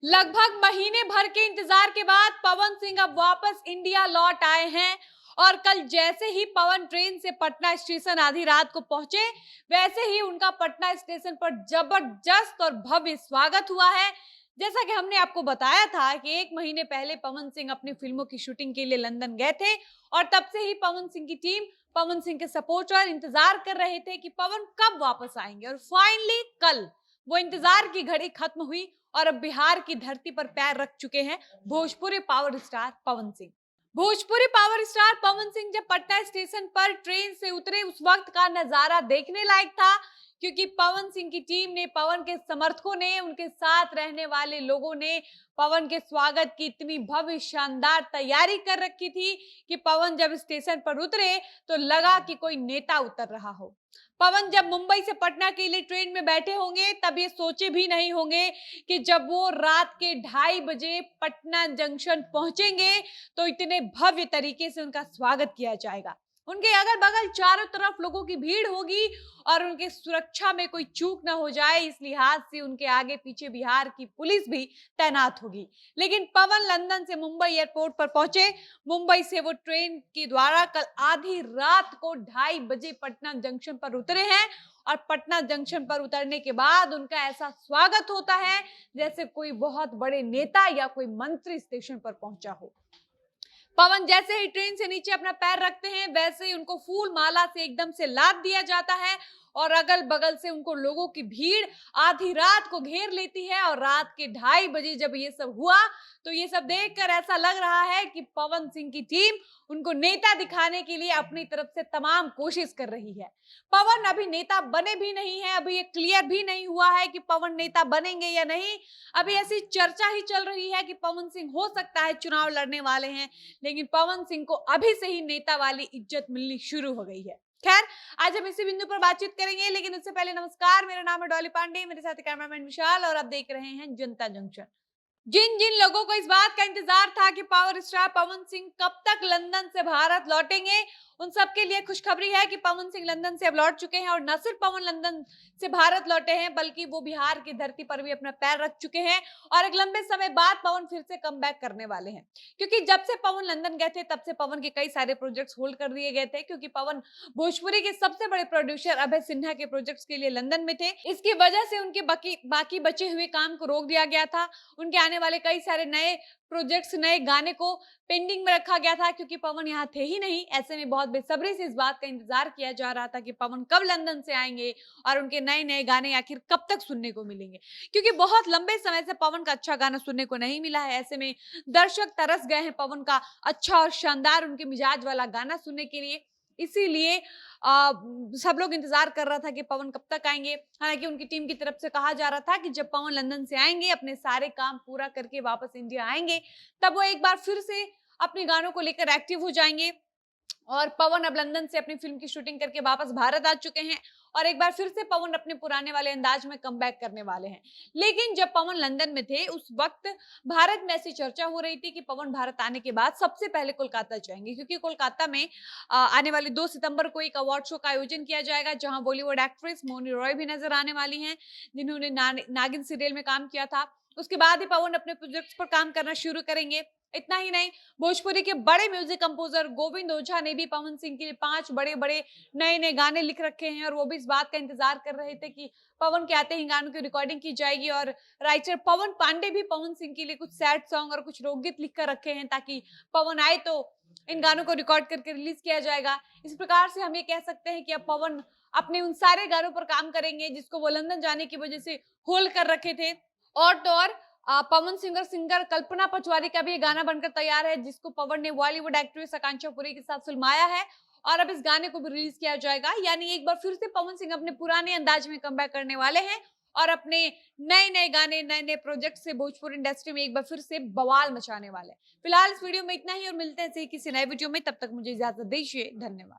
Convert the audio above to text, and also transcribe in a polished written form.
लगभग महीने भर के इंतजार के बाद पवन सिंह अब वापस इंडिया लौट आए हैं। और कल जैसे ही पवन ट्रेन से पटना स्टेशन आधी रात को पहुंचे, वैसे ही उनका पटना स्टेशन पर जबरदस्त और भव्य स्वागत हुआ है। जैसा कि हमने आपको बताया था कि एक महीने पहले पवन सिंह अपनी फिल्मों की शूटिंग के लिए लंदन गए थे और तब से ही पवन सिंह की टीम, पवन सिंह के सपोर्टर इंतजार कर रहे थे कि पवन कब वापस आएंगे। और फाइनली कल वो इंतजार की घड़ी खत्म हुई और अब बिहार की धरती पर पैर रख चुके हैं Bhojpuri power star Pawan Singh. Bhojpuri power star Pawan Singh जब पटना स्टेशन पर ट्रेन से उतरे, उस वक्त का नजारा देखने लायक था, क्योंकि पवन सिंह की टीम ने, पवन के समर्थकों ने, उनके साथ रहने वाले लोगों ने पवन के स्वागत की इतनी भव्य शानदार तैयारी कर रखी थी कि पवन जब स्टेशन पर उतरे तो लगा कि कोई नेता उतर रहा हो। पवन जब मुंबई से पटना के लिए ट्रेन में बैठे होंगे तब ये सोचे भी नहीं होंगे कि जब वो रात के 2:30 बजे पटना जंक्शन पहुंचेंगे तो इतने भव्य तरीके से उनका स्वागत किया जाएगा। उनके अगल बगल चारों तरफ लोगों की भीड़ होगी और उनके सुरक्षा में कोई चूक ना हो जाए, इस लिहाज से उनके आगे पीछे बिहार की पुलिस भी तैनात होगी। लेकिन पवन लंदन से मुंबई एयरपोर्ट पर पहुंचे। मुंबई से वो ट्रेन के द्वारा कल आधी रात को 2:30 बजे पटना जंक्शन पर उतरे हैं और पटना जंक्शन पर उतरने के बाद उनका ऐसा स्वागत होता है जैसे कोई बहुत बड़े नेता या कोई मंत्री स्टेशन पर पहुंचा हो। पवन जैसे ही ट्रेन से नीचे अपना पैर रखते हैं, वैसे ही उनको फूल माला से एकदम से लाद दिया जाता है और अगल बगल से उनको लोगों की भीड़ आधी रात को घेर लेती है। और रात के 2:30 बजे जब ये सब हुआ तो ये सब देखकर ऐसा लग रहा है कि पवन सिंह की टीम उनको नेता दिखाने के लिए अपनी तरफ से तमाम कोशिश कर रही है। पवन अभी नेता बने भी नहीं है, अभी ये क्लियर भी नहीं हुआ है कि पवन नेता बनेंगे या नहीं। अभी ऐसी चर्चा ही चल रही है कि पवन सिंह हो सकता है चुनाव लड़ने वाले हैं, लेकिन पवन सिंह को अभी से ही नेता वाली इज्जत मिलनी शुरू हो गई है। खैर, आज हम इसी बिंदु पर बातचीत करेंगे, लेकिन उससे पहले नमस्कार, मेरा नाम है डॉली पांडे, मेरे साथ कैमरामैन विशाल और आप देख रहे हैं जनता जंक्शन। जिन जिन लोगों को इस बात का इंतजार था कि पावर स्टार पवन सिंह कब तक लंदन से भारत लौटेंगे, उन सबके लिए खुशखबरी है कि पवन सिंह लंदन से अब लौट चुके हैं। और न सिर्फ पवन लंदन से भारत लौटे हैं, बल्कि वो बिहार की धरती पर भी अपना पैर रख चुके हैं और एक लंबे समय बाद पवन फिर से कमबैक करने वाले हैं। क्योंकि जब से पवन लंदन गए थे तब से पवन के कई सारे प्रोजेक्ट्स होल्ड कर दिए गए थे, क्योंकि पवन भोजपुरी के सबसे बड़े प्रोड्यूसर अभय सिन्हा के प्रोजेक्ट्स के लिए लंदन में थे। इसकी वजह से उनके बाकी बचे हुए काम को रोक दिया गया था। उनके आने वाले कई सारे नए प्रोजेक्ट्स, नए गाने को पेंडिंग में रखा गया था, क्योंकि पवन यहाँ थे ही नहीं। ऐसे में बहुत बेसब्री से इस बात का इंतजार किया जा रहा था कि पवन कब लंदन से आएंगे और उनके नए नए गाने आखिर कब तक सुनने को मिलेंगे, क्योंकि बहुत लंबे समय से पवन का अच्छा गाना सुनने को नहीं मिला है। ऐसे में दर्शक तरस गए हैं पवन का अच्छा और शानदार, उनके मिजाज वाला गाना सुनने के लिए। इसीलिए सब लोग इंतजार कर रहा था कि पवन कब तक आएंगे। हालांकि उनकी टीम की तरफ से कहा जा रहा था कि जब पवन लंदन से आएंगे, अपने सारे काम पूरा करके वापस इंडिया आएंगे, तब वो एक बार फिर से अपने गानों को लेकर एक्टिव हो जाएंगे। और पवन अब लंदन से अपनी फिल्म की शूटिंग करके वापस भारत आ चुके हैं और एक बार फिर से पवन अपने पुराने वाले अंदाज में कमबैक करने वाले हैं। लेकिन जब पवन लंदन में थे, उस वक्त भारत में ऐसी चर्चा हो रही थी कि पवन भारत आने के बाद सबसे पहले कोलकाता जाएंगे, क्योंकि कोलकाता में आने वाले 2 सितंबर को एक अवार्ड शो का आयोजन किया जाएगा, जहां बॉलीवुड एक्ट्रेस मौनी रॉय भी नजर आने वाली हैं, जिन्होंने नागिन सीरियल में काम किया था। उसके बाद ही पवन अपने प्रोजेक्ट्स पर काम करना शुरू करेंगे। इतना ही नहीं, भोजपुरी के बड़े म्यूजिक कंपोजर गोविंद ओझा ने भी पवन सिंह के लिए 5 बड़े बड़े नए नए गाने लिख रखे हैं और वो भी इस बात का इंतजार कर रहे थे कि पवन के आते ही गानों की रिकॉर्डिंग की जाएगी। और राइटर पवन पांडे भी पवन सिंह के लिए कुछ सैड सॉन्ग और कुछ लोकगीत लिख कर रखे हैं, ताकि पवन आए तो इन गानों को रिकॉर्ड करके रिलीज किया जाएगा। इस प्रकार से हम ये कह सकते हैं कि अब पवन अपने उन सारे गानों पर काम करेंगे जिसको वो लंदन जाने की वजह से होल्ड कर रखे थे। और तो और पवन सिंगर कल्पना पचवारी का भी ये गाना बनकर तैयार है, जिसको पवन ने बॉलीवुड एक्ट्रेस आकांक्षा पुरी के साथ फिल्माया है और अब इस गाने को भी रिलीज किया जाएगा। यानी एक बार फिर से पवन सिंह अपने पुराने अंदाज में कमबैक करने वाले हैं और अपने नए नए गाने, नए नए प्रोजेक्ट से भोजपुरी इंडस्ट्री में एक बार फिर से बवाल मचाने वाले हैं। फिलहाल इस वीडियो में इतना ही और मिलते हैं किसी नए वीडियो में, तब तक मुझे इजाजत दीजिए। धन्यवाद।